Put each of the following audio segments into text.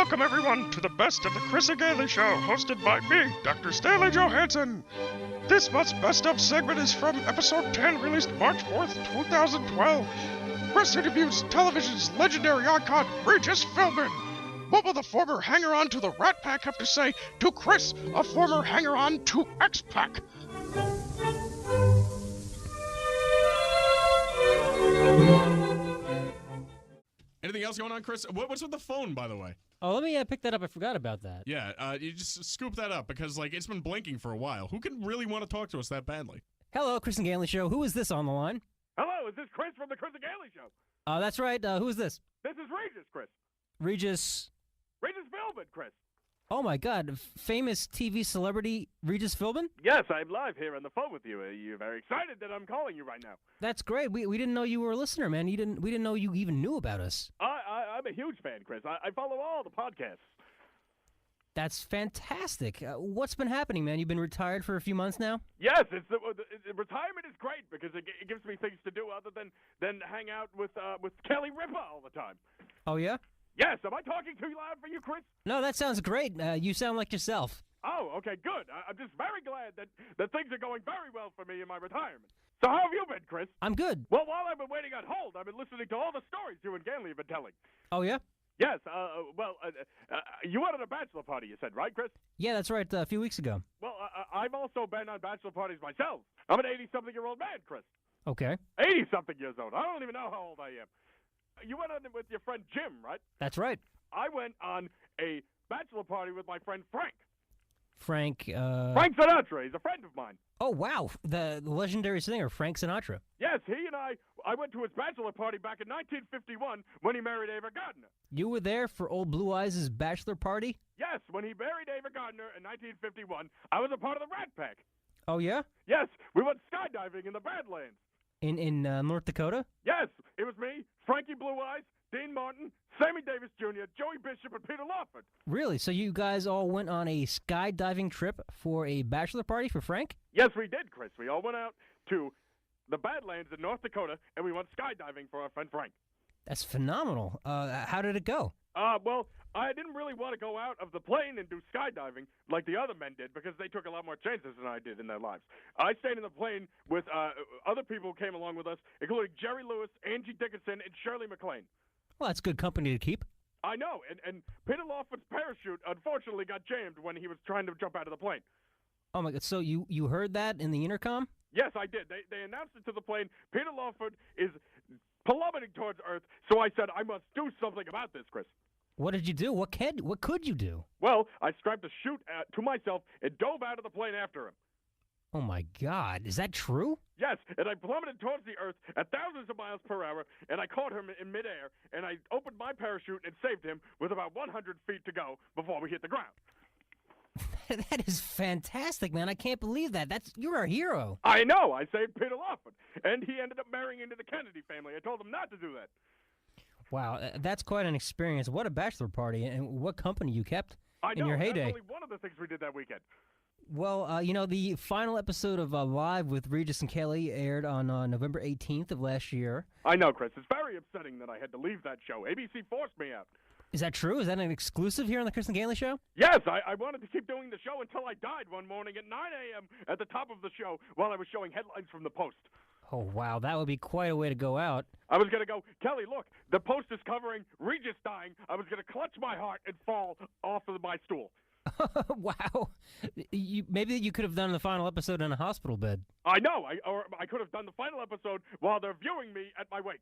Welcome, everyone, to the best of the Chris and Ganley Show, hosted by me, Dr. Stanley Johansson. This month's Best Of segment is from episode 10, released March 4th, 2012. Chris interviews television's legendary icon, Regis Philbin. What will the former hanger-on to the Rat Pack have to say to Chris, a former hanger-on to X-Pac? Anything else going on, Chris? What's with the phone, by the way? Oh, let me pick that up. I forgot about that. Yeah, you just scoop that up because, it's been blinking for a while. Who can really want to talk to us that badly? Hello, Chris and Ganley Show. Who is this on the line? Hello, is this Chris from the Chris and Ganley Show? That's right. Who is this? This is Regis, Chris. Regis. Regis Philbin, Chris. Oh, my God. Famous TV celebrity Regis Philbin? Yes, I'm live here on the phone with you. You're very excited that I'm calling you right now. That's great. We didn't know you were a listener, man. We didn't know you even knew about us. I'm a huge fan, Chris. I follow all the podcasts. That's fantastic. What's been happening, man? You've been retired for a few months now? Yes, retirement is great because it gives me things to do other than hang out with Kelly Ripa all the time. Oh, yeah? Yes, am I talking too loud for you, Chris? No, that sounds great. You sound like yourself. Oh, okay, good. I'm just very glad that things are going very well for me in my retirement. So how have you been, Chris? I'm good. Well, while I've been waiting on hold, I've been listening to all the stories you and Ganley have been telling. Oh, yeah? Yes, you went on a bachelor party, you said, right, Chris? Yeah, that's right, a few weeks ago. Well, I've also been on bachelor parties myself. I'm an 80-something-year-old man, Chris. Okay. 80-something years old. I don't even know how old I am. You went on it with your friend Jim, right? That's right. I went on a bachelor party with my friend Frank. Frank Frank Sinatra. He's a friend of mine. Oh, wow. The legendary singer, Frank Sinatra. Yes, he and I went to his bachelor party back in 1951 when he married Ava Gardner. You were there for old Blue Eyes' bachelor party? Yes, when he married Ava Gardner in 1951, I was a part of the Rat Pack. Oh, yeah? Yes, we went skydiving in the Badlands. In North Dakota? Yes, it was me, Frankie Blue Eyes, Dean Martin, Sammy Davis Jr., Joey Bishop, and Peter Lawford. Really? So you guys all went on a skydiving trip for a bachelor party for Frank? Yes, we did, Chris. We all went out to the Badlands in North Dakota, and we went skydiving for our friend Frank. That's phenomenal. How did it go? Well, I didn't really want to go out of the plane and do skydiving like the other men did because they took a lot more chances than I did in their lives. I stayed in the plane with other people who came along with us, including Jerry Lewis, Angie Dickinson, and Shirley MacLaine. Well, that's good company to keep. I know, and Peter Lawford's parachute unfortunately got jammed when he was trying to jump out of the plane. Oh, my God. So you heard that in the intercom? Yes, I did. They announced it to the plane. Peter Lawford is plummeting towards Earth, so I said I must do something about this, Chris. What did you do? What could you do? Well, I strapped a chute to myself and dove out of the plane after him. Oh, my God. Is that true? Yes, and I plummeted towards the Earth at thousands of miles per hour, and I caught him in midair, and I opened my parachute and saved him with about 100 feet to go before we hit the ground. That is fantastic, man. I can't believe that. You're a hero. I know. I saved Peter Lawford, and he ended up marrying into the Kennedy family. I told him not to do that. Wow, that's quite an experience. What a bachelor party, and what company you kept in your heyday. That's only one of the things we did that weekend. Well, the final episode of Live with Regis and Kelly aired on November 18th of last year. I know, Chris. It's very upsetting that I had to leave that show. ABC forced me out. Is that true? Is that an exclusive here on the Chris and Ganley Show? Yes, I wanted to keep doing the show until I died one morning at 9 a.m. at the top of the show while I was showing headlines from the Post. Oh, wow. That would be quite a way to go out. I was going to go, Kelly, look, the Post is covering Regis dying. I was going to clutch my heart and fall off of my stool. Wow. Maybe you could have done the final episode in a hospital bed. I know. Or I could have done the final episode while they're viewing me at my wake.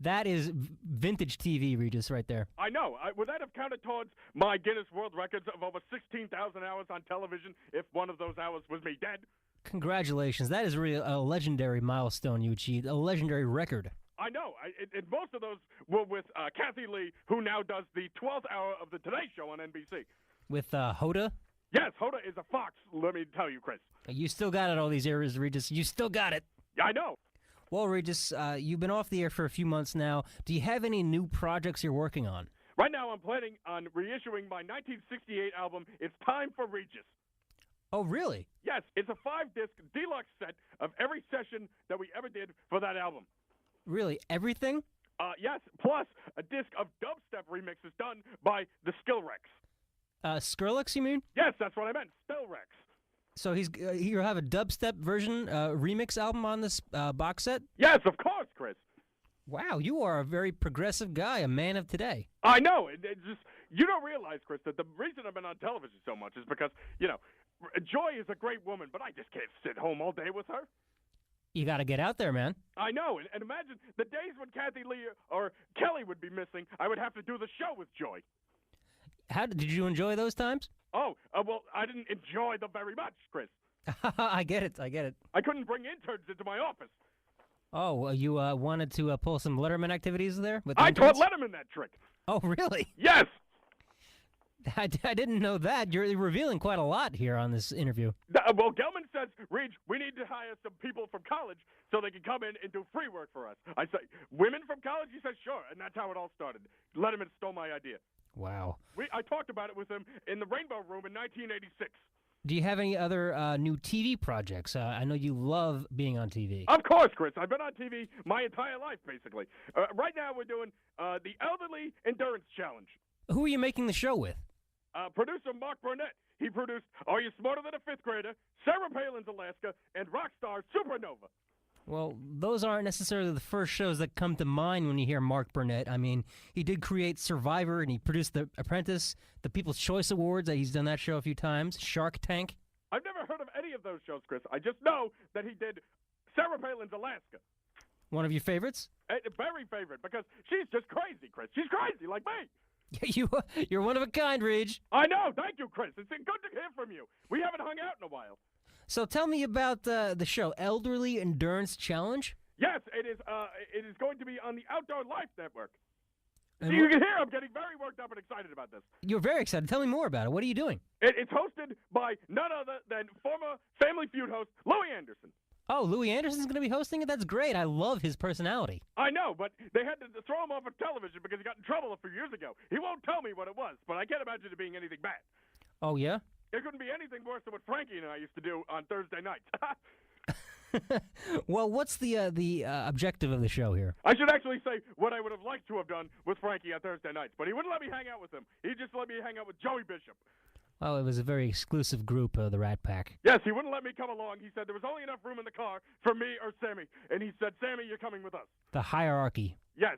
That is vintage TV, Regis, right there. I know. Would that have counted towards my Guinness World Records of over 16,000 hours on television if one of those hours was me dead? Congratulations. That is really a legendary milestone you achieved, a legendary record. I know. And most of those were with Kathy Lee, who now does the 12th hour of the Today Show on NBC. With Hoda? Yes, Hoda is a fox, let me tell you, Chris. You still got it all these years, Regis. You still got it. I know. Well, Regis, you've been off the air for a few months now. Do you have any new projects you're working on? Right now I'm planning on reissuing my 1968 album, It's Time for Regis. Oh, really? Yes, it's a 5-disc deluxe set of every session that we ever did for that album. Really? Everything? Yes, plus a disc of dubstep remixes done by the Skillrex. Skrillex, you mean? Yes, that's what I meant, Skillrex. So you have a dubstep version remix album on this box set? Yes, of course, Chris. Wow, you are a very progressive guy, a man of today. I know. It just you don't realize, Chris, that the reason I've been on television so much is because, Joy is a great woman, but I just can't sit home all day with her. You got to get out there, man. I know, and imagine the days when Kathy Lee or Kelly would be missing, I would have to do the show with Joy. How did you enjoy those times? Oh, well, I didn't enjoy them very much, Chris. I get it. I couldn't bring interns into my office. Oh, well, you wanted to pull some Letterman activities there? With I interns? taught Letterman that trick. Oh, really? Yes. I didn't know that. You're revealing quite a lot here on this interview. Well, Gelman says, Reg, we need to hire some people from college so they can come in and do free work for us. I say, women from college? He says, sure, and that's how it all started. Letterman stole my idea. Wow. I talked about it with him in the Rainbow Room in 1986. Do you have any other new TV projects? I know you love being on TV. Of course, Chris. I've been on TV my entire life, basically. Right now we're doing the Elderly Endurance Challenge. Who are you making the show with? Producer Mark Burnett. He produced Are You Smarter Than a Fifth Grader, Sarah Palin's Alaska, and Rockstar Supernova. Well, those aren't necessarily the first shows that come to mind when you hear Mark Burnett. I mean, he did create Survivor, and he produced The Apprentice, the People's Choice Awards. He's done that show a few times. Shark Tank. I've never heard of any of those shows, Chris. I just know that he did Sarah Palin's Alaska. One of your favorites? Very favorite, because she's just crazy, Chris. She's crazy, like me. You're one of a kind, Reg. I know. Thank you, Chris. It's good to hear from you. We haven't hung out in a while. So tell me about the show, Elderly Endurance Challenge. Yes, it is. It is going to be on the Outdoor Life Network. And you can hear I'm getting very worked up and excited about this. You're very excited. Tell me more about it. What are you doing? It's hosted by none other than former Family Feud host Louis Anderson. Oh, Louis Anderson's going to be hosting it? That's great. I love his personality. I know, but they had to throw him off of television because he got in trouble a few years ago. He won't tell me what it was, but I can't imagine it being anything bad. Oh, yeah? It couldn't be anything worse than what Frankie and I used to do on Thursday nights. Well, what's the objective of the show here? I should actually say what I would have liked to have done with Frankie on Thursday nights, but he wouldn't let me hang out with him. He just let me hang out with Joey Bishop. Oh, it was a very exclusive group, the Rat Pack. Yes, he wouldn't let me come along. He said there was only enough room in the car for me or Sammy, and he said, Sammy, you're coming with us. The hierarchy. Yes.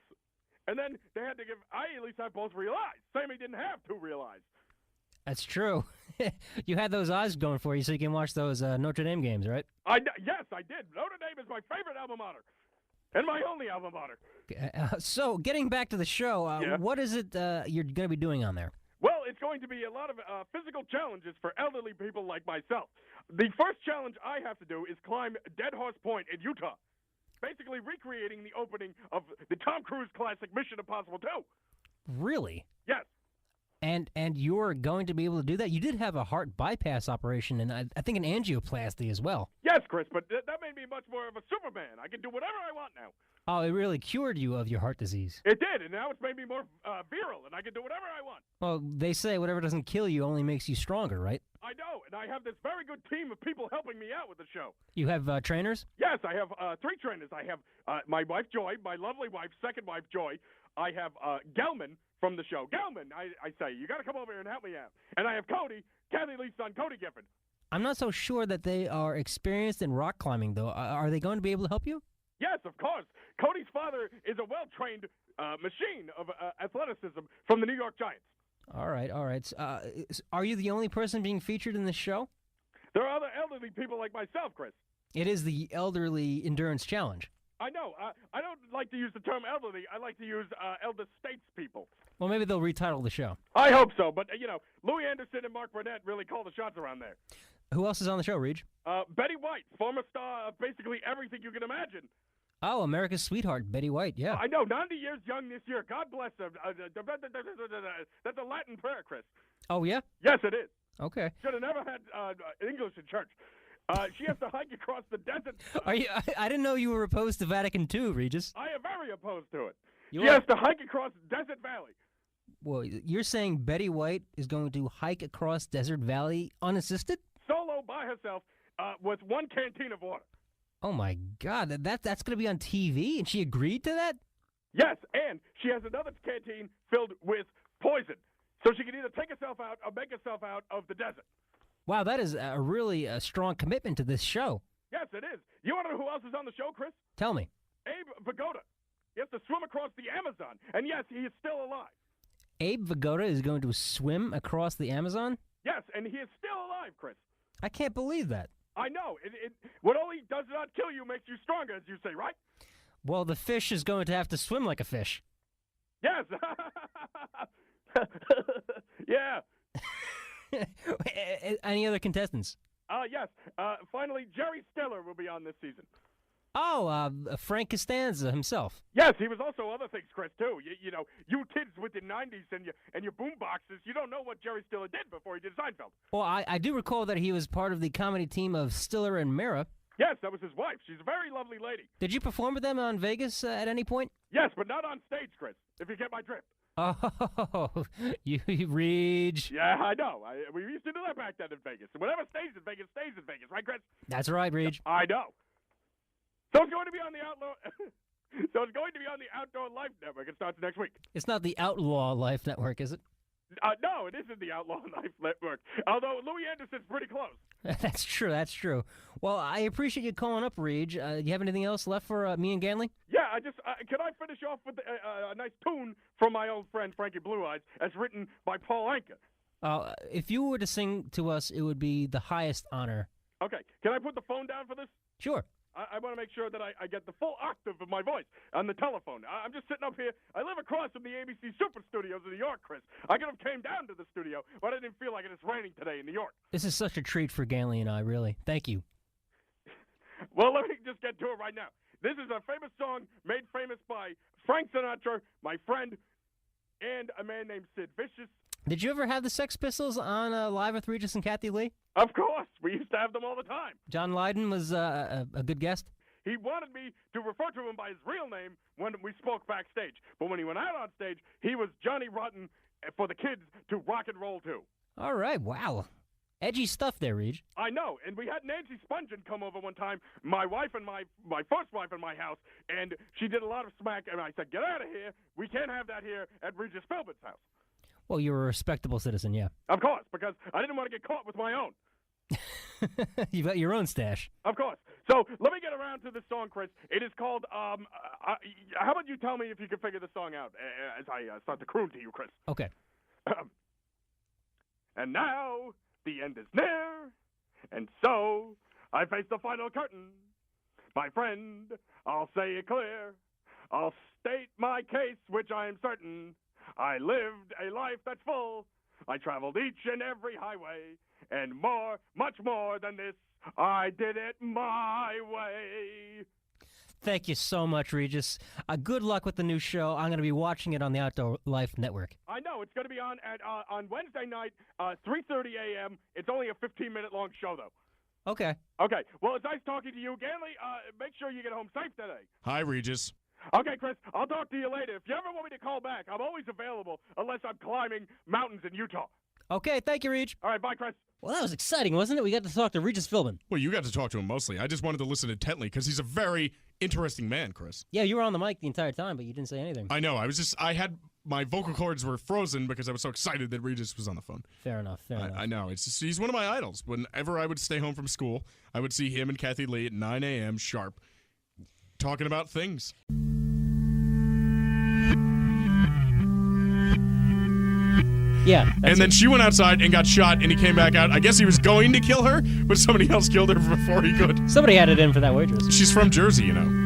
And then they had to give, I at least have both real eyes. Sammy didn't have two real eyes. That's true. You had those eyes going for you so you can watch those Notre Dame games, right? Yes, I did. Notre Dame is my favorite alma mater. And my only alma mater. So, getting back to the show, what is it you're going to be doing on there? Well, it's going to be a lot of physical challenges for elderly people like myself. The first challenge I have to do is climb Dead Horse Point in Utah, basically recreating the opening of the Tom Cruise classic Mission Impossible 2. Really? Yes. And you're going to be able to do that? You did have a heart bypass operation and I think an angioplasty as well. Yes, Chris, but that made me much more of a Superman. I can do whatever I want now. Oh, it really cured you of your heart disease. It did, and now it's made me more virile, and I can do whatever I want. Well, they say whatever doesn't kill you only makes you stronger, right? I know, and I have this very good team of people helping me out with the show. You have trainers? Yes, I have 3 trainers. I have my wife, Joy, my lovely wife, second wife, Joy. I have Gelman from the show. Gelman, I say, you got to come over here and help me out. And I have Cody, Kathy Lee's son, Cody Giffen. I'm not so sure that they are experienced in rock climbing, though. Are they going to be able to help you? Yes, of course. Cody's father is a well-trained machine of athleticism from the New York Giants. All right. Are you the only person being featured in this show? There are other elderly people like myself, Chris. It is the Elderly Endurance Challenge. I know. I don't like to use the term elderly. I like to use elder statespeople. Well, maybe they'll retitle the show. I hope so. But, Louis Anderson and Mark Burnett really call the shots around there. Who else is on the show, Reg? Betty White, former star of basically everything you can imagine. Oh, America's sweetheart, Betty White, yeah. I know, 90 years young this year. God bless her. That's a Latin prayer, Chris. Oh, yeah? Yes, it is. Okay. Should have never had English in church. She has to hike across the desert. I didn't know you were opposed to Vatican II, Regis. I am very opposed to it. She has to hike across Desert Valley. Well, you're saying Betty White is going to hike across Desert Valley unassisted? Solo by herself with 1 canteen of water. Oh, my God. That's going to be on TV? And she agreed to that? Yes, and she has another canteen filled with poison. So she can either take herself out or make herself out of the desert. Wow, that is a really strong commitment to this show. Yes, it is. You want to know who else is on the show, Chris? Tell me. Abe Vigoda. He has to swim across the Amazon. And yes, he is still alive. Abe Vigoda is going to swim across the Amazon? Yes, and he is still alive, Chris. I can't believe that. I know. What only does not kill you makes you stronger, as you say, right? Well, the fish is going to have to swim like a fish. Yes. Yeah. Any other contestants? Yes. Finally, Jerry Stiller will be on this season. Oh, Frank Costanza himself. Yes, he was also other things, Chris, too. You know, you kids with the 90s and your boom boxes, you don't know what Jerry Stiller did before he did Seinfeld. Well, I do recall that he was part of the comedy team of Stiller and Mira. Yes, that was his wife. She's a very lovely lady. Did you perform with them on Vegas at any point? Yes, but not on stage, Chris, if you get my drift. Oh, you Reg. Yeah, I know. We used to do that back then in Vegas. Whatever stays in Vegas, right, Chris? That's right, Reg. I know. So it's going to be on the Outdoor Life Network. It starts next week. It's not the Outlaw Life Network, is it? No, it isn't the Outlaw Life Network. Although Louis Anderson's pretty close. That's true. Well, I appreciate you calling up, Reg. You have anything else left for me and Ganley? Yeah, can I finish off with a nice tune from my old friend Frankie Blue Eyes, as written by Paul Anka? If you were to sing to us, it would be the highest honor. Okay, can I put the phone down for this? Sure. I want to make sure that I get the full octave of my voice on the telephone. I'm just sitting up here. I live across from the ABC Super Studios in New York, Chris. I could have came down to the studio, but I didn't feel like it is raining today in New York. This is such a treat for Ganley and I, really. Thank you. Well, let me just get to it right now. This is a famous song made famous by Frank Sinatra, my friend, and a man named Sid Vicious. Did you ever have the Sex Pistols on Live with Regis and Kathy Lee? Of course. We used to have them all the time. John Lydon was a good guest? He wanted me to refer to him by his real name when we spoke backstage. But when he went out on stage, he was Johnny Rotten for the kids to rock and roll to. All right, wow. Edgy stuff there, Reg. I know, and we had Nancy Spungen come over one time, my wife and my first wife in my house, and she did a lot of smack, and I said, get out of here. We can't have that here at Regis Philbin's house. Well, you're a respectable citizen, yeah. Of course, because I didn't want to get caught with my own. You've got your own stash. Of course. So let me get around to this song, Chris. It is called, how about you tell me if you can figure the song out as I start to croon to you, Chris. Okay. And now the end is near, and so I face the final curtain. My friend, I'll say it clear. I'll state my case, which I am certain. I lived a life that's full. I traveled each and every highway, and more, much more than this, I did it my way. Thank you so much, Regis. Good luck with the new show. I'm going to be watching it on the Outdoor Life Network. I know. It's going to be on Wednesday night, 3:30 a.m. It's only a 15-minute long show, though. Okay. Okay. Well, it's nice talking to you. Ganley, make sure you get home safe today. Hi, Regis. Okay, Chris, I'll talk to you later. If you ever want me to call back, I'm always available unless I'm climbing mountains in Utah. Okay, thank you, Reg. All right, bye, Chris. Well, that was exciting, wasn't it? We got to talk to Regis Philbin. Well, you got to talk to him mostly. I just wanted to listen intently because he's a very interesting man, Chris. Yeah, you were on the mic the entire time, but you didn't say anything. I know. I had my vocal cords were frozen because I was so excited that Regis was on the phone. Fair enough. I know. It's just, he's one of my idols. Whenever I would stay home from school, I would see him and Kathy Lee at 9 a.m. sharp talking about things. Yeah. And then she went outside and got shot, and he came back out. I guess he was going to kill her, but somebody else killed her before he could. Somebody had it in for that waitress. She's from Jersey, you know.